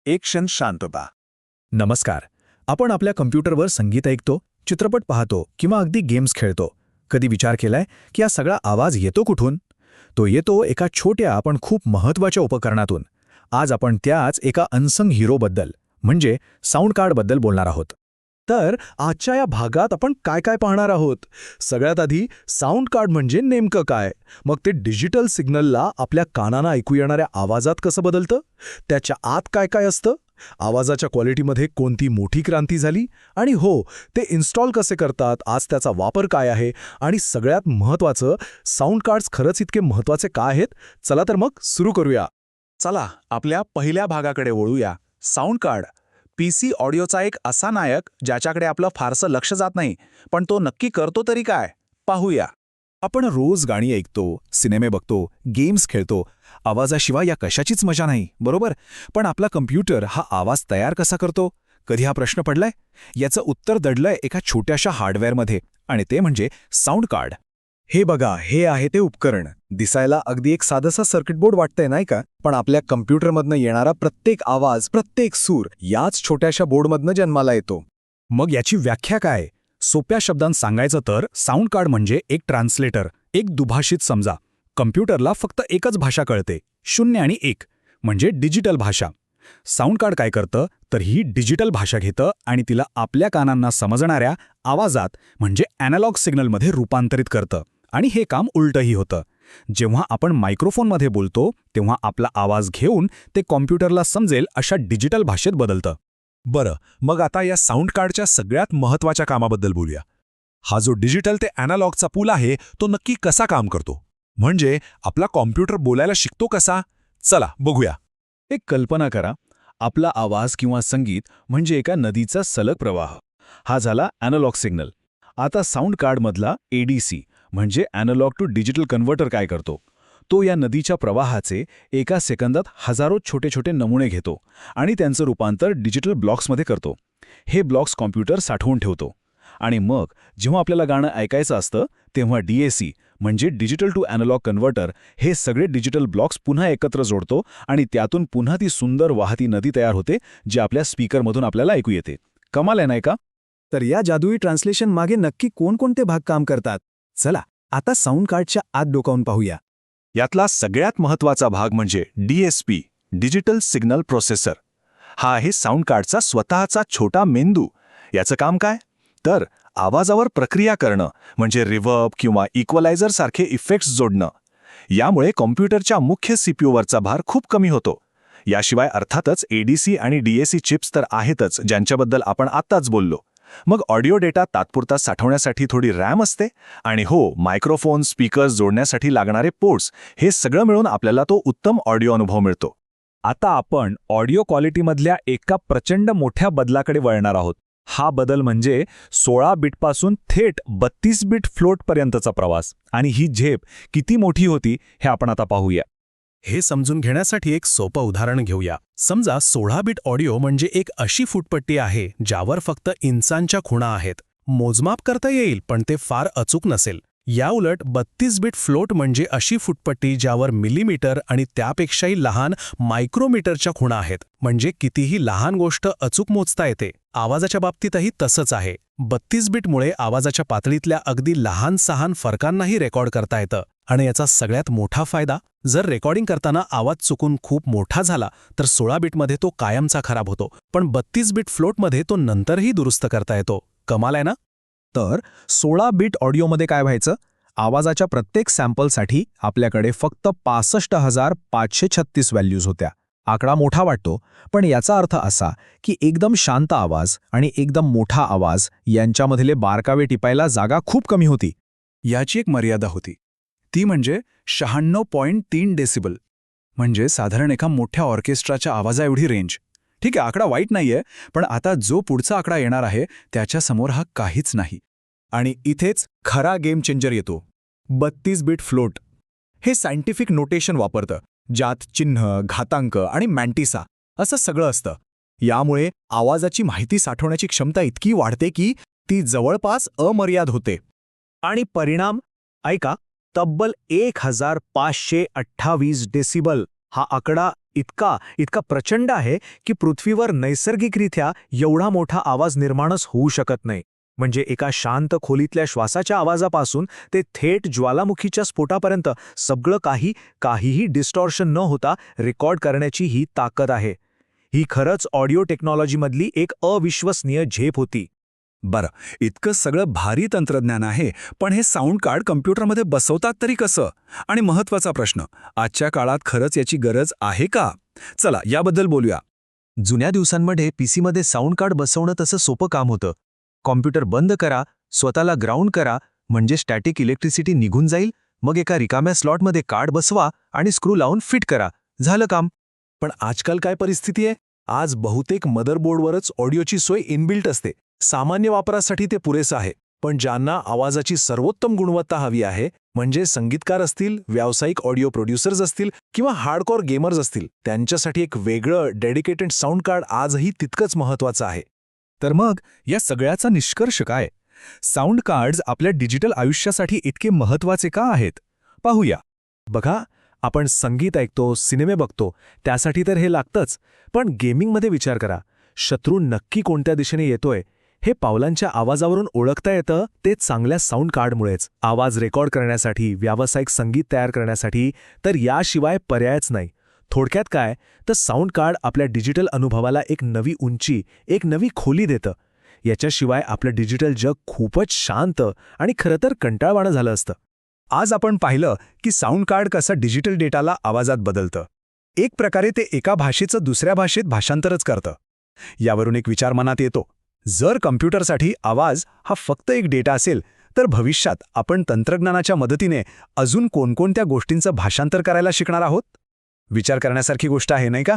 एक क्षण शांत व्हा. नमस्कार. आपण आपल्या कम्प्युटरवर संगीत ऐकतो, चित्रपट पाहतो किंवा अगदी गेम्स खेळतो. कधी विचार केलाय की हा सगळा आवाज येतो कुठून? तो येतो एका छोट्या पण खूप महत्त्वाच्या उपकरणातून. आज आपण त्याच एका अनसंग हिरोबद्दल म्हणजे साऊंड कार्डबद्दल बोलणार आहोत. तर आजच्या या भागात आपण काय काय पाहणार आहोत. सगळ्यात आधी साऊंड कार्ड म्हणजे नेमकं काय, मग ते डिजिटल सिग्नलला आपल्या कानांना ऐकू येणाऱ्या आवाजात कसं बदलतं, त्याच्या आत काय काय असतं, आवाजाच्या क्वालिटीमध्ये कोणती मोठी क्रांती झाली, आणि हो, ते इन्स्टॉल कसे करतात, आज त्याचा वापर काय आहे, आणि सगळ्यात महत्त्वाचं, साऊंड कार्ड्स खरंच इतके महत्त्वाचे का आहेत. चला तर मग सुरू करूया. चला आपल्या पहिल्या भागाकडे वळूया. Sound card. पीसी ऑडिओचा एक असा नायक ज्याच्याकडे आपलं फारसं लक्ष जात नाही, पण तो नक्की करतो तरी काय पाहूया. आपण रोज गाणी ऐकतो, सिनेमे बघतो, गेम्स खेळतो. आवाजाशिवाय या कशाचीच मजा नाही, बरोबर? पण आपला कम्प्युटर हा आवाज तयार कसा करतो? कधी हा प्रश्न पडलाय? याचं उत्तर दडलंय एका छोट्याशा हार्डवेअरमध्ये, आणि ते म्हणजे साऊंड कार्ड. हे बघा, हे आहे ते उपकरण. दिसायला अगदी एक साधंसा सर्किट बोर्ड वाटतंय नाही का, पण आपल्या कम्प्युटरमधनं येणारा प्रत्येक आवाज, प्रत्येक सूर याच छोट्याशा बोर्डमधनं जन्माला येतो. मग याची व्याख्या काय? सोप्या शब्दांत सांगायचं तर साऊंड कार्ड म्हणजे एक ट्रान्सलेटर, एक दुभाषित. समजा कम्प्युटरला फक्त एकच भाषा कळते, 0 आणि 1, म्हणजे डिजिटल भाषा. साऊंड कार्ड काय करतं तर ही डिजिटल भाषा घेतं आणि तिला आपल्या कानांना समजणाऱ्या आवाजात म्हणजे ॲनालॉग सिग्नलमध्ये रूपांतरित करतं. आणि हे काम उलटंही होतं. जेव्हा आपण मायक्रोफोनमध्ये बोलतो तेव्हा आपला आवाज घेऊन ते कॉम्प्युटरला समजेल अशा डिजिटल भाषेत बदलतं. बरं, मग आता या साऊंड कार्डच्या सगळ्यात महत्त्वाच्या कामाबद्दल बोलूया. हा जो डिजिटल ते ॲनालॉगचा पूल आहे तो नक्की कसा काम करतो, म्हणजे आपला कॉम्प्युटर बोलायला शिकतो कसा. चला बघूया. एक कल्पना करा, आपला आवाज किंवा संगीत म्हणजे एका नदीचा सलग प्रवाह. हा झाला ॲनालॉग सिग्नल. आता साऊंड कार्डमधला एडीसी म्हणजे ॲनालॉग टू डिजिटल कन्व्हर्टर काय करतो? तो या नदीच्या प्रवाहाचे एका सेकंदात हजारो छोटे छोटे नमुने घेतो आणि त्यांचं रूपांतर डिजिटल ब्लॉक्समध्ये करतो. हे ब्लॉक्स कॉम्प्युटर साठवून ठेवतो. आणि मग जेव्हा आपल्याला गाणं ऐकायचं असतं तेव्हा डीएसी म्हणजे डिजिटल टू ॲनालॉग कन्व्हर्टर हे सगळे डिजिटल ब्लॉक्स पुन्हा एकत्र जोडतो आणि त्यातून पुन्हा ती सुंदर वाहती नदी तयार होते, जी आपल्या स्पीकरमधून आपल्याला ऐकू येते. कमाल आहे नाही का? तर या जादुई ट्रान्सलेशन मागे नक्की कोणकोणते भाग काम करतात? चला आता साऊंड कार्डच्या आत डोकावून पाहूया. यातला सगळ्यात महत्त्वाचा भाग म्हणजे डीएसपी, डिजिटल सिग्नल प्रोसेसर. हा आहे साऊंड कार्डचा स्वतःचा छोटा मेंदू. याचं काम काय तर आवाजावर प्रक्रिया करणं, म्हणजे रिव्हर्ब किंवा इक्वलायझर सारखे इफेक्ट्स जोडणं. यामुळे कॉम्प्युटरच्या मुख्य सीपीयूवरचा भार खूप कमी होतो. याशिवाय अर्थातच एडीसी आणि डीएसी चिप्स तर आहेतच, ज्यांच्याबद्दल आपण आत्ताच बोललो. मग ऑडिओ डेटा तात्पुरता साठवण्यासाठी थोडी रॅम असते, आणि हो, मायक्रोफोन, स्पीकर्स जोडण्यासाठी लागणारे पोर्ट्स, हे सगळं मिळून आपल्याला तो उत्तम ऑडिओ अनुभव मिळतो. आता आपण ऑडिओ क्वालिटीमधल्या एका प्रचंड मोठ्या बदलाकडे वळणार आहोत. हा बदल म्हणजे 16 बीटपासून थेट 32 बीट फ्लोटपर्यंतचा प्रवास. आणि ही झेप किती मोठी होती हे आपण आता पाहूया. हे समजून घेण्यासाठी एक सोपं उदाहरण घेऊया. समजा 16 बीट ऑडिओ म्हणजे एक अशी फुटपट्टी आहे ज्यावर फक्त इंचांच्या खुणा आहेत. मोजमाप करता येईल पण ते फार अचूक नसेल. याउलट 32 बीट फ्लोट म्हणजे अशी फुटपट्टी ज्यावर मिलीमीटर आणि त्यापेक्षाही लहान मायक्रोमीटरच्या खुणा आहेत, म्हणजे कितीही लहान गोष्ट अचूक मोजता येते. आवाजाच्या बाबतीतही तसंच आहे. 32 बीटमुळे आवाजाच्या पातळीतल्या अगदी लहान सहान फरकांनाही रेकॉर्ड करता येतं. आणि याचा सगळ्यात मोठा फायदा, जर रेकॉर्डिंग करताना आवाज चुकून खूप मोठा झाला तर 16 बीटमध्ये तो कायमचा खराब होतो, पण 32 बीट फ्लोटमध्ये तो नंतरही दुरुस्त करता येतो. कमाल आहे ना? तर 16 बीट ऑडिओमध्ये काय व्हायचं? आवाजाच्या प्रत्येक सॅम्पलसाठी आपल्याकडे फक्त 65,536 व्हॅल्यूज होत्या. आकडा मोठा वाटतो, पण याचा अर्थ असा की एकदम शांत आवाज आणि एकदम मोठा आवाज यांच्यामधले बारकावे टिपायला जागा खूप कमी होती. याची एक मर्यादा होती, ती म्हणजे 96.3 डेसिबल, म्हणजे साधारण एका मोठ्या ऑर्केस्ट्राच्या आवाजाएवढी रेंज. ठीक आहे, आकडा वाईट नाहीये, पण आता जो पुढचा आकडा येणार आहे त्याच्यासमोर हा काहीच नाही. आणि इथेच खरा गेम चेंजर येतो. 32 बीट फ्लोट हे सायंटिफिक नोटेशन वापरतं, ज्यात चिन्ह, घातांक आणि मॅन्टिसा असं सगळं असतं. यामुळे आवाजाची माहिती साठवण्याची क्षमता इतकी वाढते की ती जवळपास अमर्याद होते. आणि परिणाम ऐका, तब्बल 1528 डेसिबल. हा आकडा इतका प्रचंड आहे की पृथ्वीवर नैसर्गिकरित्या एवढा मोठा आवाज निर्माणच होऊ शकत नाही. म्हणजे एका शांत खोलीतल्या श्वासाच्या आवाजापासून ते थेट ज्वालामुखीच्या स्फोटापर्यंत सगळं काहीही डिस्टॉर्शन न होता रेकॉर्ड करण्याची ही ताकद आहे. ही खरंच ऑडिओ टेक्नॉलॉजीमधली एक अविश्वसनीय झेप होती. बरं, इतकं सगळं भारी तंत्रज्ञान आहे, पण हे साऊंड कार्ड कम्प्युटरमध्ये बसवतात तरी कसं? आणि महत्त्वाचा प्रश्न, आजच्या काळात खरंच याची गरज आहे का? चला याबद्दल बोलूया. जुन्या दिवसांमध्ये पीसीमध्ये साऊंड कार्ड बसवणं तसं सोपं काम होतं. कॉम्प्युटर बंद करा, स्वतःला ग्राउंड करा, म्हणजे स्टॅटिक इलेक्ट्रिसिटी निघून जाईल, मग एका रिकाम्या स्लॉटमध्ये कार्ड बसवा आणि स्क्रू लावून फिट करा, झालं काम. पण आजकाल काय परिस्थिती आहे? आज बहुतेक मदरबोर्डवरच ऑडिओची सोय इनबिल्ट असते. सामान्य वापरासाठी ते पुरेसं आहे, पण ज्यांना आवाजाची सर्वोत्तम गुणवत्ता हवी आहे, म्हणजे संगीतकार असतील, व्यावसायिक ऑडिओ प्रोड्युसर्स असतील किंवा हार्डकोर गेमर्स असतील, त्यांच्यासाठी एक वेगळं डेडिकेटेड साऊंड कार्ड आजही तितकंच महत्त्वाचं आहे. तर मग या सगळ्याचा निष्कर्ष काय? साऊंड कार्ड्स आपल्या डिजिटल आयुष्यासाठी इतके महत्त्वाचे का आहेत? पाहूया. बघा, आपण संगीत ऐकतो, सिनेमे बघतो, त्यासाठी तर हे लागतंच. पण गेमिंगमध्ये विचार करा, शत्रू नक्की कोणत्या दिशेने येतोय हे पावलांच्या आवाजावरून ओळखता येतं, ते चांगल्या साऊंड कार्डमुळेच. आवाज रेकॉर्ड करण्यासाठी, व्यावसायिक संगीत तयार करण्यासाठी तर याशिवाय पर्यायच नाही. थोडक्यात काय, तर साऊंड कार्ड आपल्या डिजिटल अनुभवाला एक नवी उंची, एक नवी खोली देतं. याच्याशिवाय आपलं डिजिटल जग खूपच शांत आणि खरं तर कंटाळवाणं झालं असतं. आज आपण पाहिलं की साऊंड कार्ड कसं डिजिटल डेटाला आवाजात बदलतं. एक प्रकारे ते एका भाषेचं दुसऱ्या भाषेत भाषांतरच करतं. यावरून एक विचार मनात येतो, जर कम्प्युटरसाठी आवाज हा फक्त एक डेटा असेल, तर भविष्यात आपण तंत्रज्ञानाच्या मदतीने अजून कोणकोणत्या गोष्टींचं भाषांतर करायला शिकणार आहोत? विचार करण्यासारखी गोष्ट आहे, नाही का?